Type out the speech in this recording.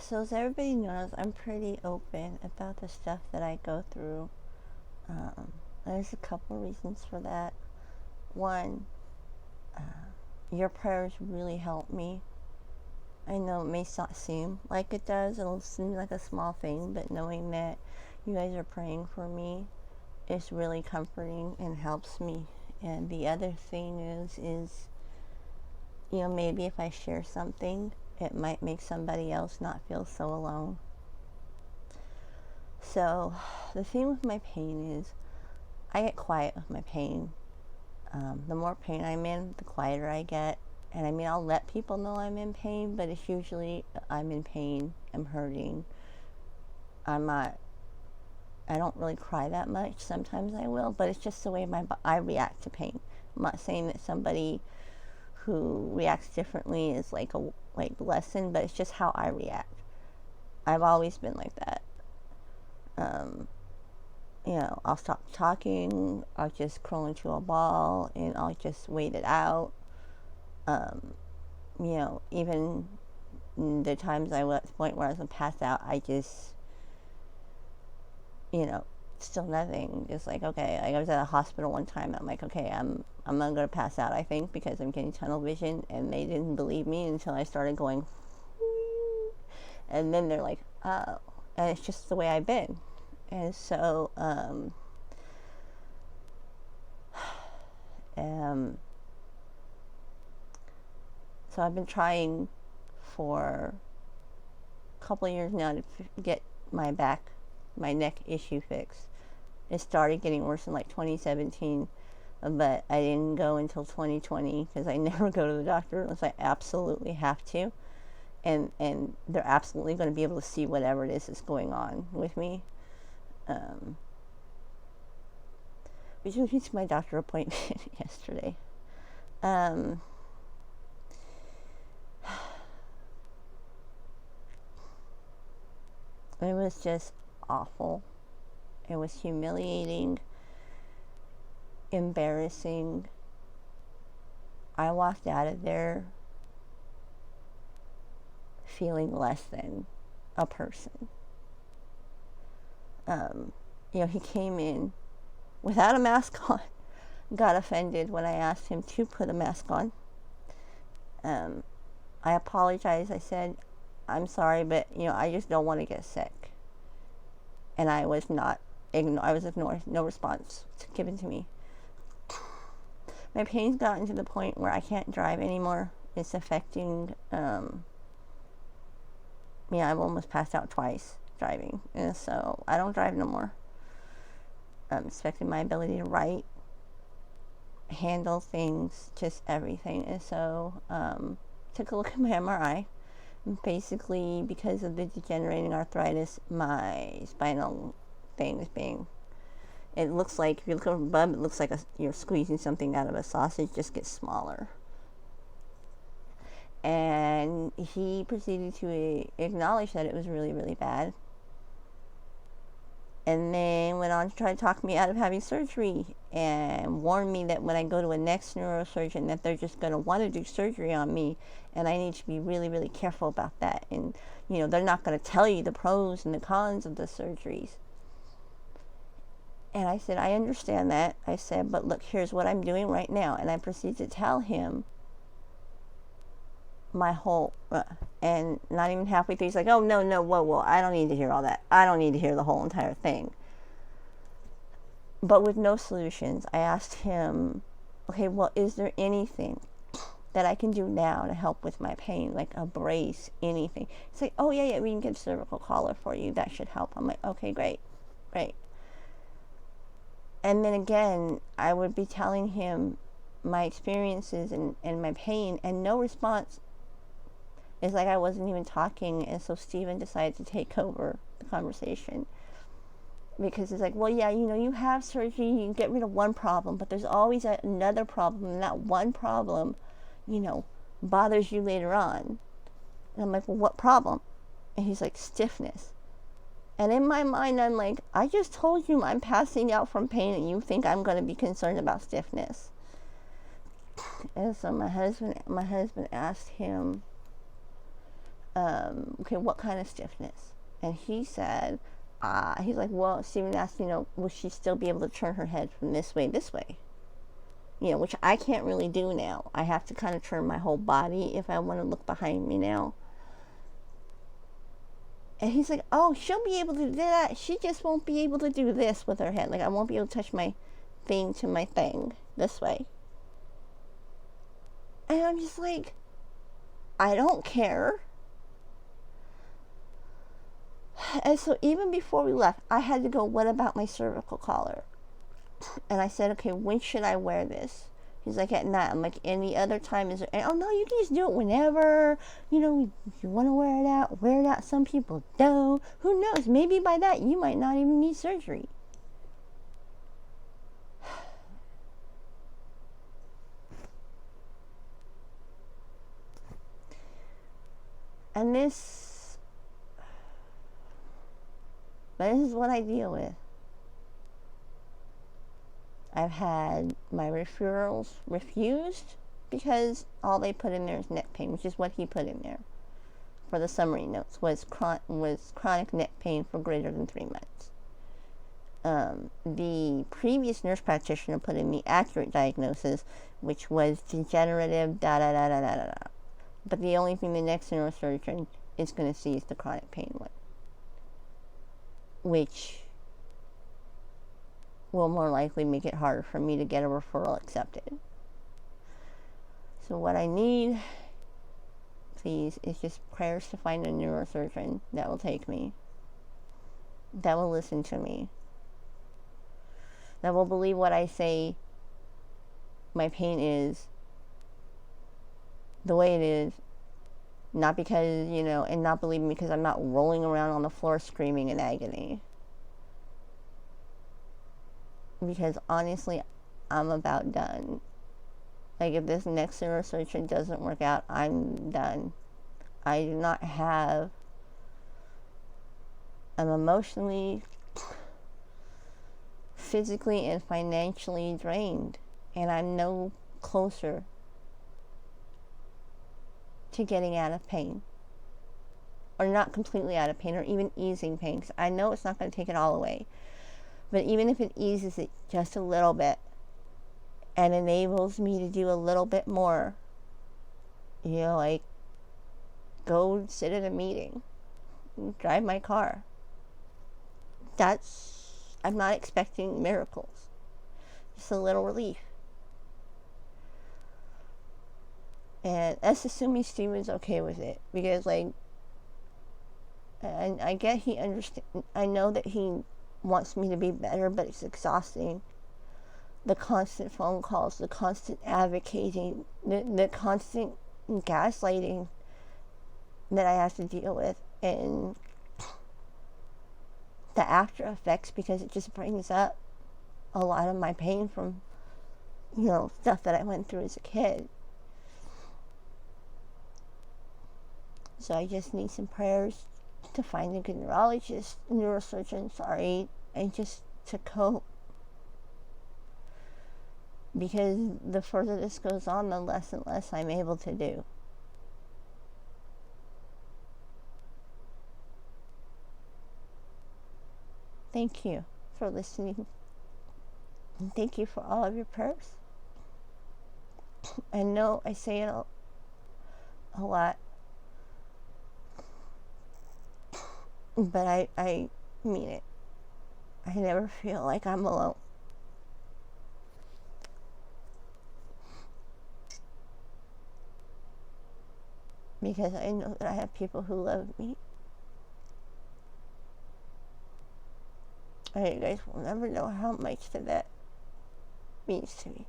So as everybody knows, I'm pretty open about the stuff that I go through. There's a couple reasons for that. One, your prayers really help me. I know it may not seem like it does. It'll seem like a small thing, but knowing that you guys are praying for me is really comforting and helps me. And the other thing is, maybe if I share something, it might make somebody else not feel so alone. So the thing with my pain is I get quiet with my pain. The more pain I'm in, the quieter I get. And I mean, I'll let people know I'm in pain, but it's usually I'm in pain, I'm hurting. I don't really cry that much. Sometimes I will, but it's just the way I react to pain. I'm not saying that somebody who reacts differently is like lesson, but it's just how I react. I've always been like that. I'll stop talking, I'll just crawl into a ball, and I'll just wait it out. Even the times I was at the point where I was going to pass out, I just, still nothing. Just like, okay, I was at a hospital one time, I'm like, okay, I'm going to pass out, I think, because I'm getting tunnel vision, and they didn't believe me until I started going, and then they're like, oh, and it's just the way I've been. And so, so I've been trying for a couple of years now to get my neck issue fixed. It started getting worse in like 2017, but I didn't go until 2020 because I never go to the doctor unless I absolutely have to. And they're absolutely going to be able to see whatever it is that's going on with me. Which was to my doctor appointment yesterday. It was just awful. It was humiliating, embarrassing. I walked out of there feeling less than a person. He came in without a mask on, got offended when I asked him to put a mask on. I apologized. I said, I'm sorry, but, I just don't want to get sick. And I was ignored. No response given to me. My pain's gotten to the point where I can't drive anymore. It's affecting, I've almost passed out twice driving. And so I don't drive no more. It's affecting my ability to write, handle things, just everything. And so, took a look at my MRI. Basically, because of the degenerating arthritis, my spinal thing is it looks like, if you look over above, it looks like you're squeezing something out of a sausage, just gets smaller. And he proceeded to acknowledge that it was really, really bad. And then went on to try to talk me out of having surgery and warned me that when I go to a next neurosurgeon that they're just going to want to do surgery on me, and I need to be really, really careful about that. And, they're not going to tell you the pros and the cons of the surgeries. And I said, I understand that. I said, but look, here's what I'm doing right now. And I proceeded to tell him my whole, and not even halfway through, he's like, oh, no, whoa, I don't need to hear all that. I don't need to hear the whole entire thing. But with no solutions, I asked him, okay, well, is there anything that I can do now to help with my pain, like a brace, anything? He's like, oh, yeah, we can get a cervical collar for you. That should help. I'm like, okay, great. And then again, I would be telling him my experiences and my pain, and no response. It's like I wasn't even talking, and so Steven decided to take over the conversation. Because it's like, well, yeah, you have surgery, you can get rid of one problem, but there's always another problem, and that one problem, bothers you later on. And I'm like, well, what problem? And he's like, stiffness. And in my mind, I'm like, I just told you I'm passing out from pain, and you think I'm going to be concerned about stiffness. And so my husband asked him, okay, what kind of stiffness? And he said, he's like, well, Stephen asked, will she still be able to turn her head from this way, which I can't really do now. I have to kind of turn my whole body if I want to look behind me now. And he's like, oh, she'll be able to do that. She just won't be able to do this with her head. Like, I won't be able to touch my thing to my thing this way. And I'm just like, I don't care. And so even before we left, I had to go, what about my cervical collar? And I said, okay, when should I wear this? He's like, at night. I'm like, any other time is there? And, oh, no, you can just do it whenever. You want to wear it out, wear it out. Some people don't. Who knows? Maybe by that, you might not even need surgery. And this is what I deal with. I've had my referrals refused because all they put in there is neck pain, which is what he put in there for the summary notes, was chronic neck pain for greater than 3 months. The previous nurse practitioner put in the accurate diagnosis, which was degenerative, da-da-da-da-da-da. But the only thing the next neurosurgeon is going to see is the chronic pain one, which will more likely make it harder for me to get a referral accepted. So what I need, please, is just prayers to find a neurosurgeon that will take me, that will listen to me, that will believe what I say my pain is the way it is, not because, and not believe me because I'm not rolling around on the floor screaming in agony. Because honestly, I'm about done. Like, if this next neurosurgeon doesn't work out, I'm done. I do not have... I'm emotionally, physically, and financially drained. And I'm no closer to getting out of pain. Or not completely out of pain, or even easing pain. 'Cause I know it's not going to take it all away. But even if it eases it just a little bit and enables me to do a little bit more, like go sit at a meeting, drive my car. I'm not expecting miracles. Just a little relief. And that's assuming Steven's okay with it. Because, I get he understands. I know that he wants me to be better, but it's exhausting. The constant phone calls, the constant advocating, the constant gaslighting that I have to deal with, and the after effects, because it just brings up a lot of my pain from, stuff that I went through as a kid. So I just need some prayers to find a good neurosurgeon, and just to cope. Because the further this goes on, the less and less I'm able to do. Thank you for listening. And thank you for all of your prayers. I know I say it a lot, but I mean it. I never feel like I'm alone. Because I know that I have people who love me. And you guys will never know how much that means to me.